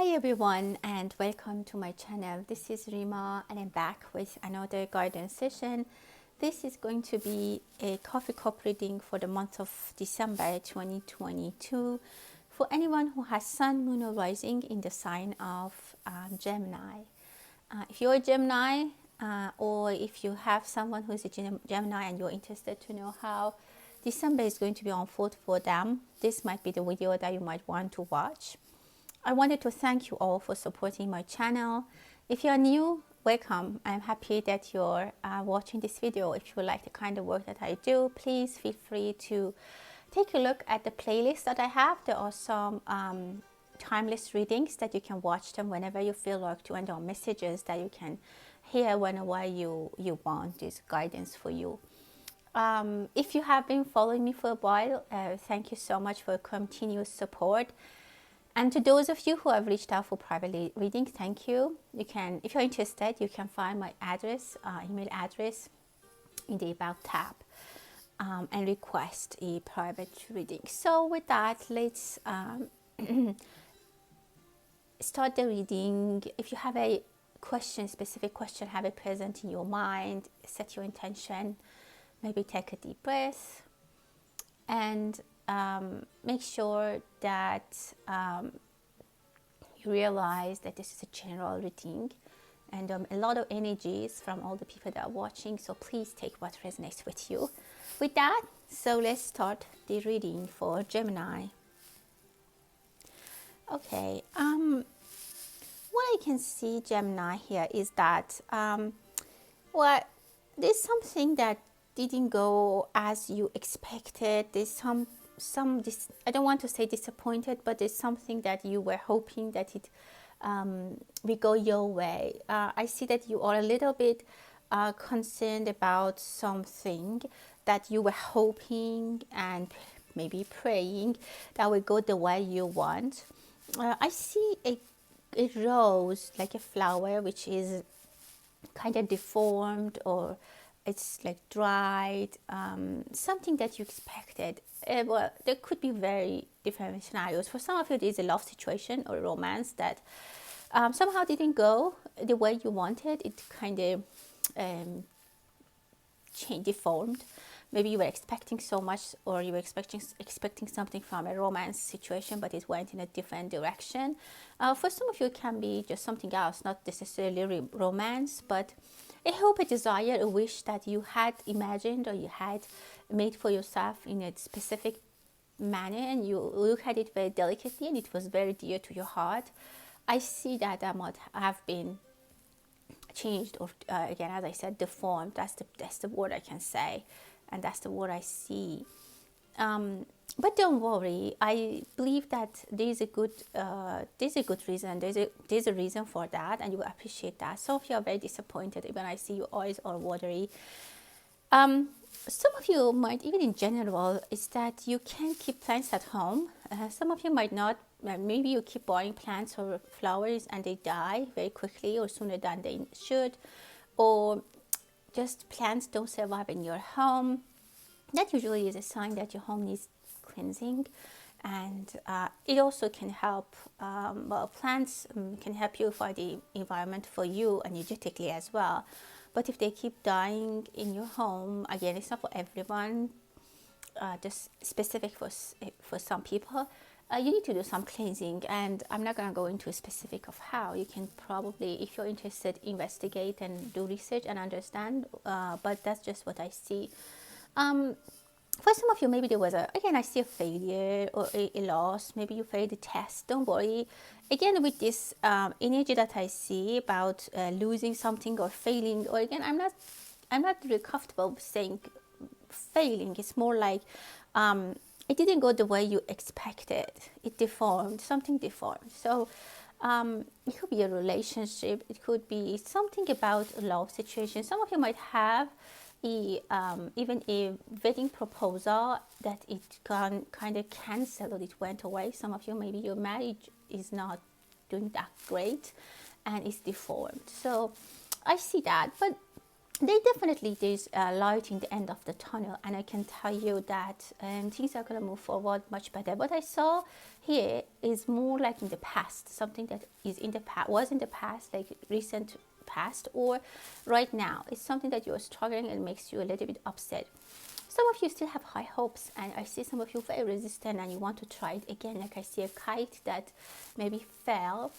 Hi everyone and welcome to my channel. This is Rima and I'm back with another guidance session. This is going to be a coffee cup reading for the month of December 2022 for anyone who has sun, moon or rising in the sign of Gemini. If you're a Gemini or if you have someone who is a Gemini and you're interested to know how December is going to be unfold for them, this might be the video that you might want to watch. I wanted to thank you all for supporting my channel. If you are new, welcome. I'm happy that you're watching this video. If you like the kind of work that I do, please feel free to take a look at the playlist that I have. There are some timeless readings that you can watch them whenever you feel like to, and there are messages that you can hear whenever you want this guidance for you. If you have been following me for a while, thank you so much for your continuous support. And to those of you who have reached out for private reading, thank you. You can, if you're interested, you can find my address, email address in the About tab and request a private reading. So with that, let's start the reading. If you have a question, specific question, have it present in your mind, set your intention, maybe take a deep breath and make sure that you realize that this is a general reading and a lot of energies from all the people that are watching, so please take what resonates with you. With that, so let's start the reading for Gemini. Okay, what I can see, Gemini, here is that well, there's something that didn't go as you expected. There's some I don't want to say disappointed, but there's something that you were hoping that it will go your way. I see that you are a little bit concerned about something that you were hoping and maybe praying that will go the way you want. I see a rose, like a flower, which is kind of deformed or it's like dried, something that you expected. Well, there could be very different scenarios. For some of you, there's a love situation or a romance that somehow didn't go the way you wanted. It kind of deformed. Maybe you were expecting so much, or you were expecting something from a romance situation, but it went in a different direction. For some of you, it can be just something else, not necessarily romance, but a hope, a desire, a wish that you had imagined or you had made for yourself in a specific manner, and you look at it very delicately and it was very dear to your heart. I see that that might have been changed or again, as I said, deformed. That's the word I can say, and that's the word I see. But don't worry. I believe that there's a good reason. There's a reason for that, and you will appreciate that. Some of you are very disappointed when I see your eyes are watery. Some of you might, even in general, is that you can't keep plants at home. Some of you might not. Maybe you keep buying plants or flowers and they die very quickly or sooner than they should, or just plants don't survive in your home. That usually is a sign that your home needs cleansing, and it also can help. Well, plants can help purify the environment for you energetically as well. But if they keep dying in your home, again, it's not for everyone, just specific for some people. You need to do some cleansing, and I'm not going to go into a specific of how. You can probably, if you're interested, investigate and do research and understand, but that's just what I see. For some of you, maybe there was again, I see a failure or a loss. Maybe you failed the test. Don't worry. Again, with this energy that I see about losing something or failing, or again, I'm not really comfortable saying failing. It's more like it didn't go the way you expected. It deformed, something deformed. So it could be a relationship. It could be something about a love situation. Some of you might have even a wedding proposal that it can kind of cancel or it went away. Some of you, maybe your marriage is not doing that great and it's deformed. So I see that, but there's light in the end of the tunnel, and I can tell you that things are going to move forward much better. What I saw here is more like in the past, something that is in the past, was in the past, like recent past, or right now. It's something that you're struggling and makes you a little bit upset. Some of you still have high hopes, and I see some of you very resistant and you want to try it again. Like I see a kite that maybe fell,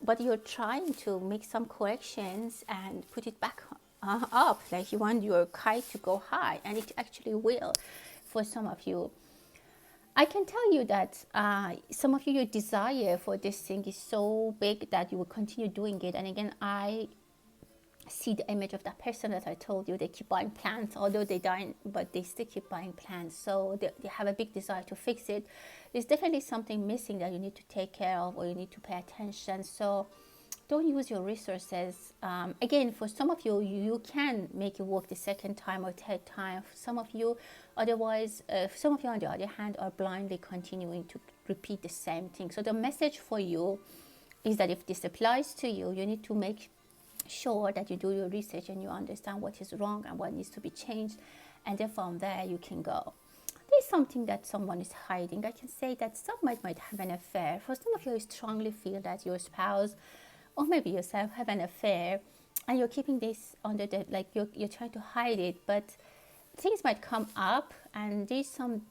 but you're trying to make some corrections and put it back up. Like you want your kite to go high, and it actually will for some of you. I can tell you that some of you, your desire for this thing is so big that you will continue doing it. And again, I see the image of that person that I told you. They keep buying plants, although they die, but they still keep buying plants. So they have a big desire to fix it. There's definitely something missing that you need to take care of, or you need to pay attention. So don't use your resources. Again, for some of you, you can make it work the second time or third time. For some of you, otherwise, some of you on the other hand are blindly continuing to repeat the same thing. So the message for you is that if this applies to you, you need to make sure that you do your research and you understand what is wrong and what needs to be changed, and then from there you can go. There's something that someone is hiding. I can say that someone might have an affair. For some of you, you strongly feel that your spouse or maybe yourself have an affair, and you're keeping this under the, like you're trying to hide it, but things might come up, and there's some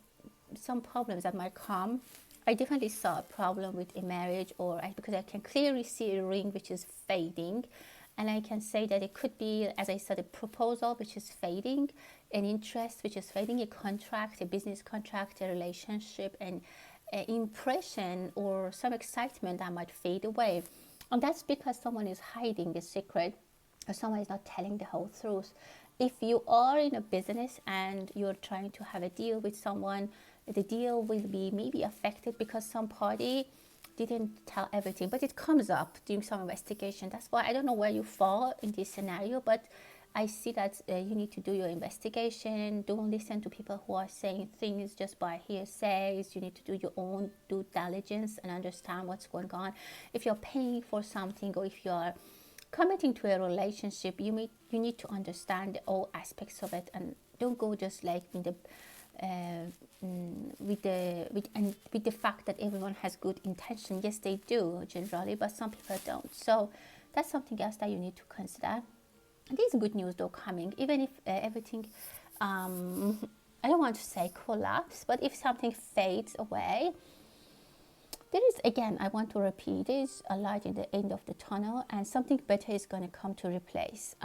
problems that might come. I definitely saw a problem with a marriage, because I can clearly see a ring which is fading. And I can say that it could be, as I said, a proposal which is fading, an interest which is fading, a contract, a business contract, a relationship, an impression or some excitement that might fade away. And that's because someone is hiding a secret, or someone is not telling the whole truth. If you are in a business and you're trying to have a deal with someone, the deal will be maybe affected because some party didn't tell everything, but it comes up during some investigation. That's why I don't know where you fall in this scenario, but I see that you need to do your investigation. Don't listen to people who are saying things just by hearsays. You need to do your own due diligence and understand what's going on. If you're paying for something, or if you're committing to a relationship, you need to understand all aspects of it, and don't go just like in the with the fact that everyone has good intention. Yes, they do generally, but some people don't. So that's something else that you need to consider. There's good news though coming, even if everything, I don't want to say collapse, but if something fades away, there is, again, I want to repeat, there is a light in the end of the tunnel, and something better is going to come to replace.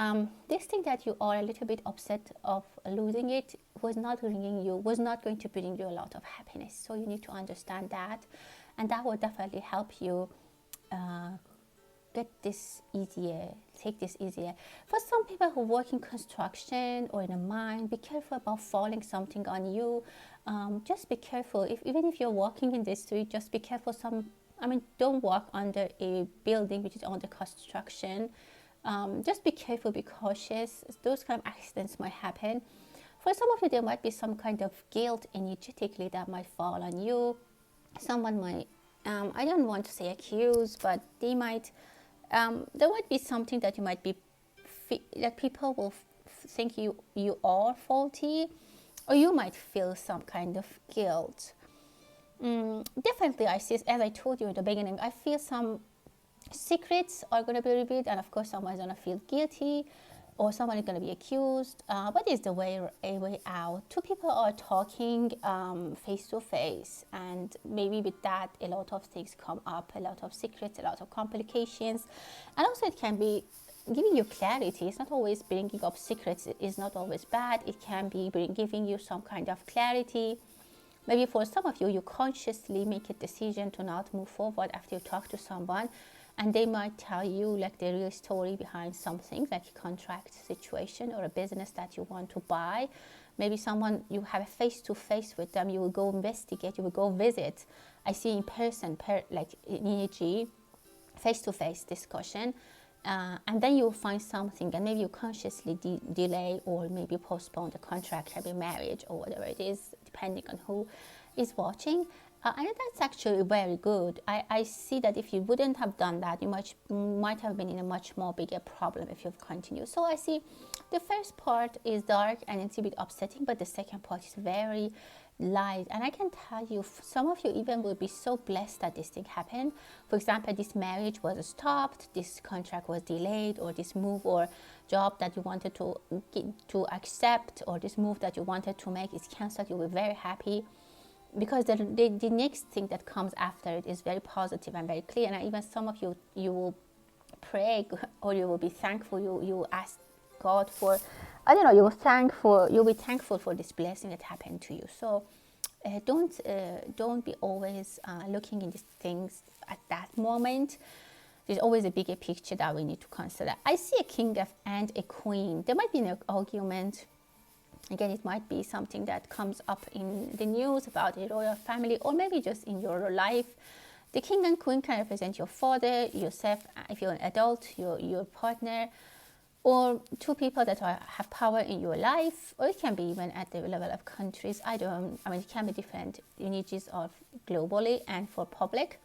This thing that you are a little bit upset of losing it was not going to bring you a lot of happiness. So you need to understand that, and that will definitely help you get this easier, take this easier. For some people who work in construction or in a mine, be careful about falling something on you. Just be careful. Even if you're walking in the street, just be careful. Don't walk under a building which is under construction. Just be careful, be cautious. Those kind of accidents might happen. For some of you, there might be some kind of guilt energetically that might fall on you. Someone might, I don't want to say accuse, but they might, there might be something that you might be, that people will think you are faulty, or you might feel some kind of guilt. Definitely, I see, as I told you in the beginning, I feel some secrets are going to be revealed, and of course someone is going to feel guilty, or someone is going to be accused. What is the way out? Two people are talking face to face, and maybe with that a lot of things come up, a lot of secrets, a lot of complications, and also it can be giving you clarity. It's not always bringing up secrets. It is not always bad. It can be giving you some kind of clarity. Maybe for some of you, you consciously make a decision to not move forward after you talk to someone, and they might tell you like the real story behind something, like a contract situation or a business that you want to buy. Maybe someone, you have a face-to-face with them, you will go investigate, you will go visit. I see in person, like in energy, face-to-face discussion. And then you will find something, and maybe you consciously delay or maybe postpone the contract, maybe marriage or whatever it is, depending on who is watching. And that's actually very good. I see that if you wouldn't have done that, you might have been in a much more bigger problem if you've continued. So I see the first part is dark and it's a bit upsetting, but the second part is very light. And I can tell you, some of you even will be so blessed that this thing happened. For example, this marriage was stopped, this contract was delayed, or this move or job that you wanted to accept, or this move that you wanted to make is cancelled. You'll be very happy, because the next thing that comes after it is very positive and very clear. And even some of you, you will pray, or you will be thankful, you will ask God for, I don't know, you'll be thankful for this blessing that happened to you. So don't be always looking in these things at that moment. There's always a bigger picture that we need to consider. I see a king and a queen. There might be an argument. Again, it might be something that comes up in the news about a royal family, or maybe just in your life. The king and queen can represent your father, yourself, if you're an adult, your partner, or two people that have power in your life, or it can be even at the level of countries. It can be different energies of globally and for public.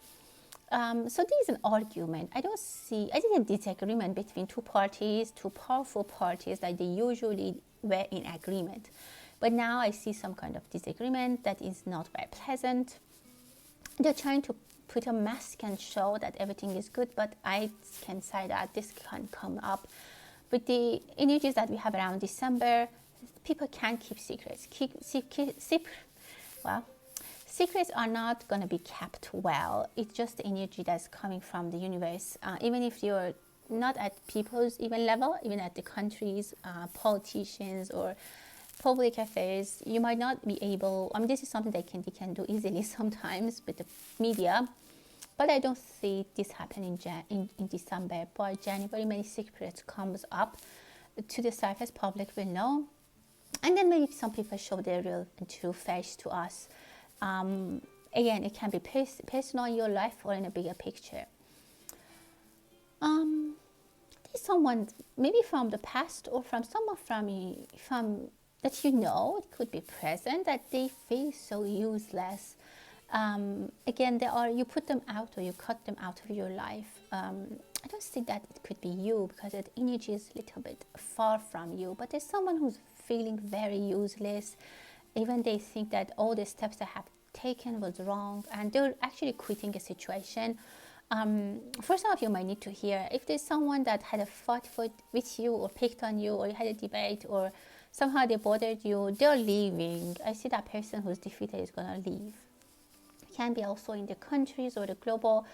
So there's an argument. I see a disagreement between two parties, two powerful parties, that they usually were in agreement. But now I see some kind of disagreement that is not very pleasant. They're trying to put a mask and show that everything is good, but I can say that this can come up with the energies that we have around December. People can't keep secrets. Secrets are not going to be kept well. It's just the energy that's coming from the universe. Even if you're not at people's even level, even at the countries, politicians, or public affairs, you might not be able. This is something they can do easily sometimes with the media, but I don't see this happen in December. By January, many secrets comes up to the surface. Public will know, and then maybe some people show their real and true face to us. Again, it can be personal in your life or in a bigger picture. There's someone maybe from the past, or from someone from that it could be present, that they feel so useless. Again, you put them out, or you cut them out of your life. I don't think that it could be you, because the energy is a little bit far from you. But there's someone who's feeling very useless. Even they think that all the steps they have taken was wrong, and they're actually quitting a situation. For some of you might need to hear, if there's someone that had a fight with you, or picked on you, or you had a debate, or somehow they bothered you, they're leaving. I see that person who's defeated is going to leave. It can be also in the countries or the global.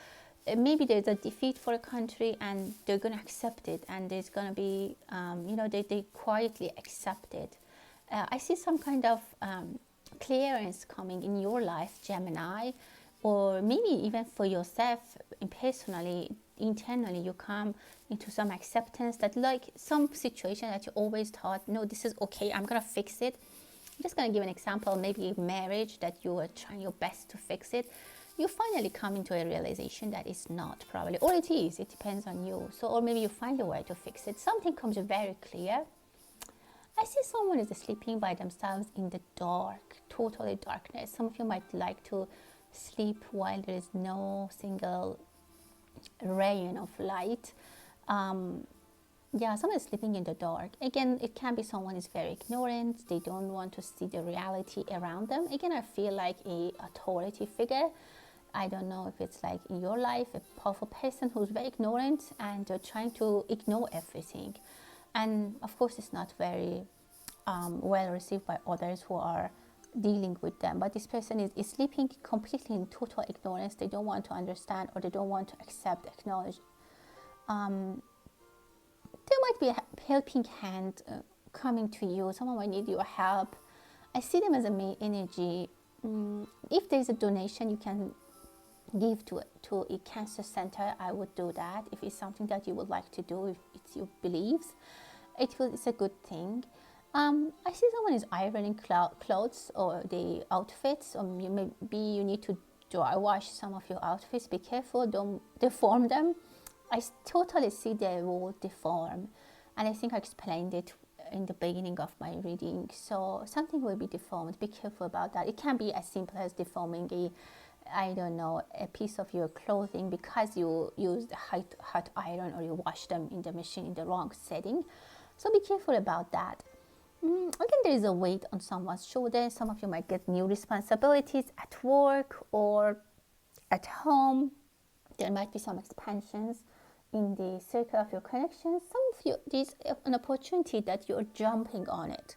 Maybe there's a defeat for a country and they're going to accept it, and there's going to be, they quietly accept it. I see some kind of clearance coming in your life, Gemini, or maybe even for yourself personally, internally, you come into some acceptance that, like, some situation that you always thought, no, this is okay, I'm going to fix it. I'm just going to give an example. Maybe marriage that you are trying your best to fix it. You finally come into a realization that it's not, probably, or it is. It depends on you. So, or maybe you find a way to fix it. Something comes very clear. I see someone is sleeping by themselves in the dark, totally darkness. Some of you might like to sleep while there is no single ray of light. Someone is sleeping in the dark. Again, it can be someone is very ignorant. They don't want to see the reality around them. Again, I feel like a authority figure. I don't know if it's like in your life, a powerful person who's very ignorant, and they're trying to ignore everything. And of course, it's not very well received by others who are dealing with them. But this person is sleeping completely in total ignorance. They don't want to understand, or they don't want to accept, acknowledge. There might be a helping hand coming to you. Someone might need your help. I see them as a main energy. If there's a donation you can give to a cancer center, I would do that. If it's something that you would like to do, if it's your beliefs, it's a good thing. I see someone is ironing clothes or the outfits, or maybe you need to dry wash some of your outfits. Be careful, don't deform them. I totally see they will deform, and I think I explained it in the beginning of my reading. So something will be deformed. Be careful about that. It can be as simple as deforming I don't know, a piece of your clothing because you used hot iron or you washed them in the machine in the wrong setting. So be careful about that. Again, there is a weight on someone's shoulder. Some of you might get new responsibilities at work or at home. There might be some expansions in the circle of your connections. Some of you, there's an opportunity that you're jumping on it.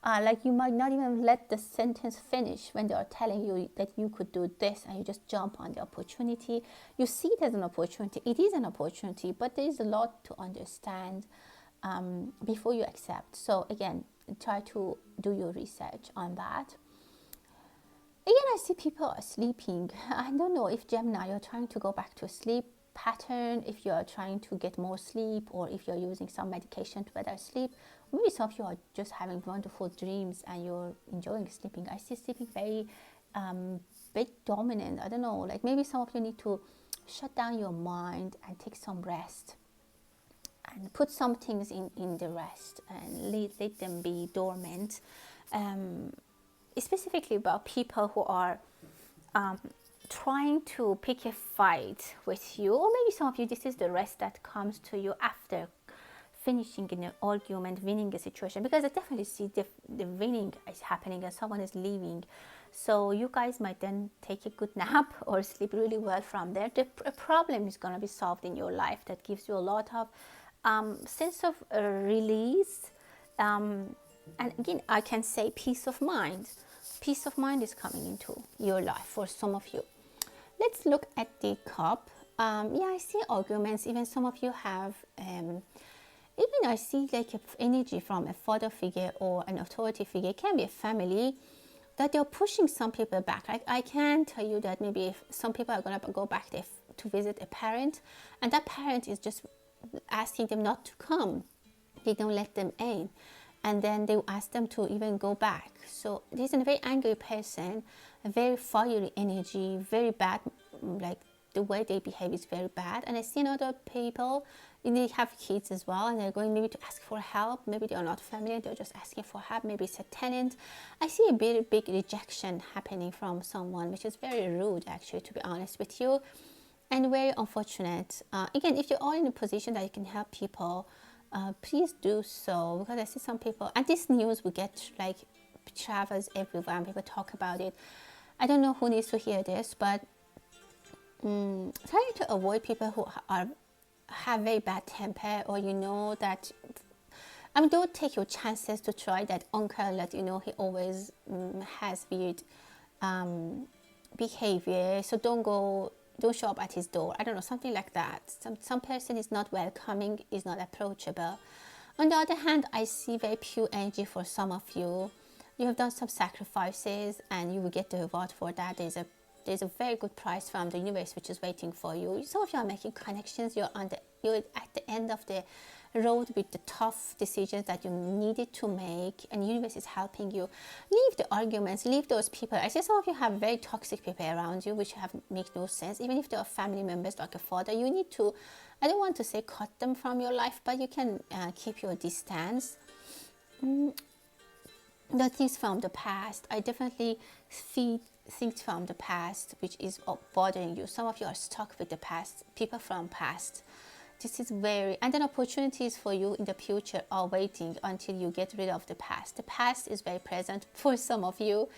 Like you might not even let the sentence finish when they are telling you that you could do this, and you just jump on the opportunity. You see it as an opportunity. It is an opportunity, but there is a lot to understand before you accept. So again, try to do your research on that. Again, I see people are sleeping. I don't know if Gemini, you're trying to go back to a sleep pattern, if you're trying to get more sleep, or if you're using some medication to better sleep. Maybe some of you are just having wonderful dreams and you're enjoying sleeping. I see sleeping very big dominant. I don't know, like maybe some of you need to shut down your mind and take some rest and put some things in the rest and let them be dormant. Specifically about people who are trying to pick a fight with you, or maybe some of you, this is the rest that comes to you after finishing in an argument, winning a situation, because I definitely see the winning is happening and someone is leaving. So you guys might then take a good nap or sleep really well from there. A problem is going to be solved in your life that gives you a lot of sense of release. And again, I can say peace of mind. Peace of mind is coming into your life for some of you. Let's look at the cup. Yeah, I see arguments. Even some of you have, even I see like energy from a father figure or an authority figure. It can be a family that they're pushing some people back. Like I can tell you that maybe if some people are going to go back there to visit a parent, and that parent is just asking them not to come. They don't let them in. And then they ask them to even go back. So there's a very angry person, a very fiery energy, very bad, like the way they behave is very bad. And I see other people, and they have kids as well, and they're going maybe to ask for help. Maybe they are not family, they're just asking for help. Maybe it's a tenant. I see a very big rejection happening from someone, which is very rude actually, to be honest with you, and very unfortunate. Again, if you are in a position that you can help people, please do so, because I see some people, and this news will get like travels everywhere and people talk about it. I don't know who needs to hear this, but try to avoid people who have very bad temper, or you know that, I mean, don't take your chances to try that uncle that you know he always has weird behavior. So don't show up at his door. I don't know, something like that. Some person is not welcoming, is not approachable. On the other hand, I see very pure energy for some of you. You have done some sacrifices and you will get the reward for that. There's a very good prize from the universe which is waiting for you. Some of you are making connections. You're at the end of the road with the tough decisions that you needed to make, and the universe is helping you. Leave the arguments, leave those people. I see some of you have very toxic people around you which make no sense. Even if they are family members like a father, you need to, I don't want to say cut them from your life, but you can keep your distance. The things from the past, I definitely see things from the past which is bothering you. Some of you are stuck with the past, people from past. This is very, and then opportunities for you in the future are waiting until you get rid of the past. The past is very present for some of you,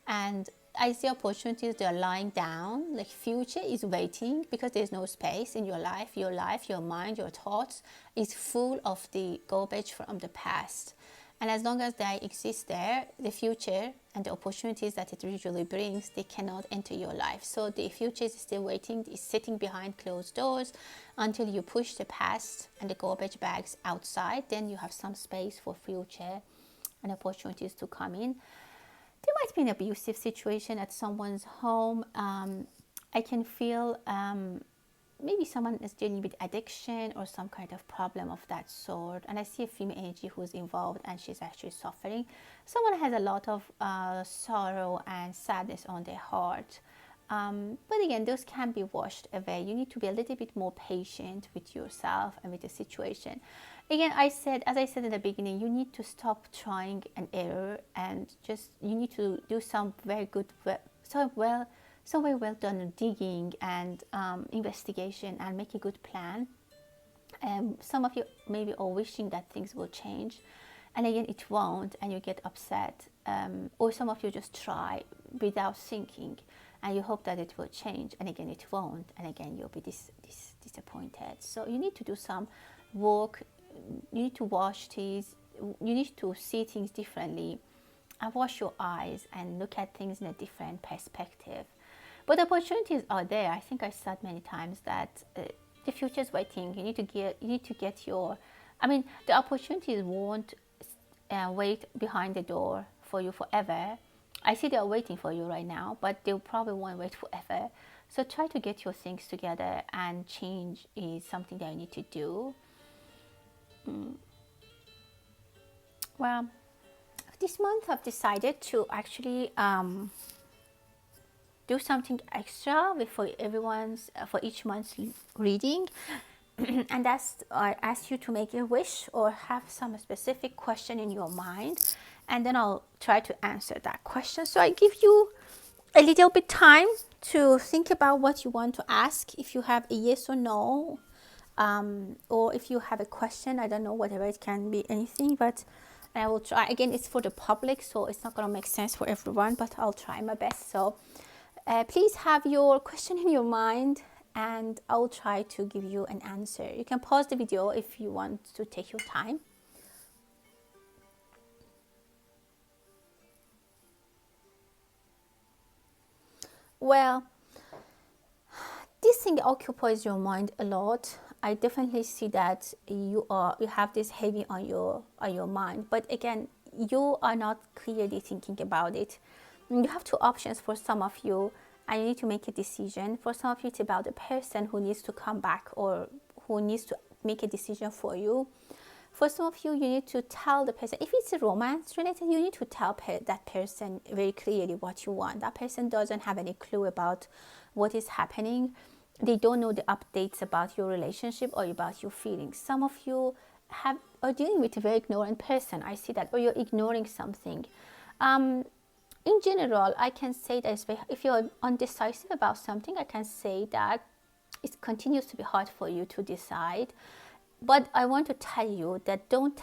and I see opportunities, they're lying down, like future is waiting, because there's no space in your life, your mind, your thoughts is full of the garbage from the past. And as long as they exist there, the future and the opportunities that it usually brings, they cannot enter your life. So the future is still waiting, is sitting behind closed doors until you push the past and the garbage bags outside. Then you have some space for future and opportunities to come in. There might be an abusive situation at someone's home. I can feel maybe someone is dealing with addiction or some kind of problem of that sort, and I see a female energy who's involved and she's actually suffering. Someone has a lot of sorrow and sadness on their heart, but again, those can be washed away. You need to be a little bit more patient with yourself and with the situation. Again, as I said in the beginning, you need to stop trying and error, and just you need to do some very good, so very well done digging and investigation and make a good plan. Some of you maybe are wishing that things will change, and again it won't, and you get upset. Or some of you just try without thinking, and you hope that it will change, and again it won't, and again you'll be disappointed. So you need to do some work. You need to wash these. You need to see things differently, and wash your eyes and look at things in a different perspective. But opportunities are there. I think I said many times that the future is waiting. You need to get your. I mean, the opportunities won't wait behind the door for you forever. I see they are waiting for you right now, but they probably won't wait forever. So try to get your things together, and change is something that you need to do. Well, this month I've decided to actually do something extra for everyone's for each month's reading. And that's, I ask you to make a wish or have some specific question in your mind, and then I'll try to answer that question. So I give you a little bit time to think about what you want to ask. If you have a yes or no, or if you have a question, I don't know, whatever, it can be anything, but I will try. Again, it's for the public, so it's not going to make sense for everyone, but I'll try my best. So please have your question in your mind, and I'll try to give you an answer. You can pause the video if you want to take your time. Well, this thing occupies your mind a lot. I definitely see that you have this heavy on your mind, but again, you are not clearly thinking about it. You have two options for some of you, and you need to make a decision. For some of you, it's about the person who needs to come back or who needs to make a decision for you. For some of you, you need to tell the person. If it's a romance related, you need to tell that person very clearly what you want. That person doesn't have any clue about what is happening. They don't know the updates about your relationship or about your feelings. Some of you are dealing with a very ignorant person. I see that, or you're ignoring something. In general, I can say that if you're undecisive about something, I can say that it continues to be hard for you to decide. But I want to tell you that don't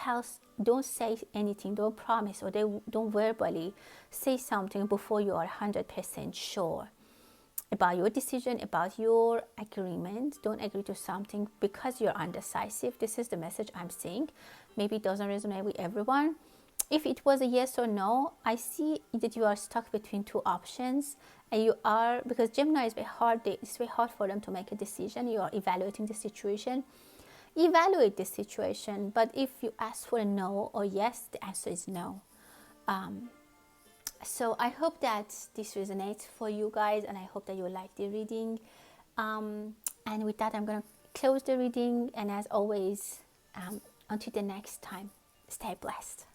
say anything, don't promise, or don't verbally say something before you are 100% sure about your decision, about your agreement. Don't agree to something because you're undecisive. This is the message I'm seeing. Maybe it doesn't resonate with everyone. If it was a yes or no, I see that you are stuck between two options, and you are, because Gemini is very hard. It's very hard for them to make a decision. You are evaluating the situation. Evaluate the situation, but if you ask for a no or yes, the answer is no. So I hope that this resonates for you guys, and I hope that you like the reading. And with that, I'm going to close the reading, and as always, until the next time, stay blessed.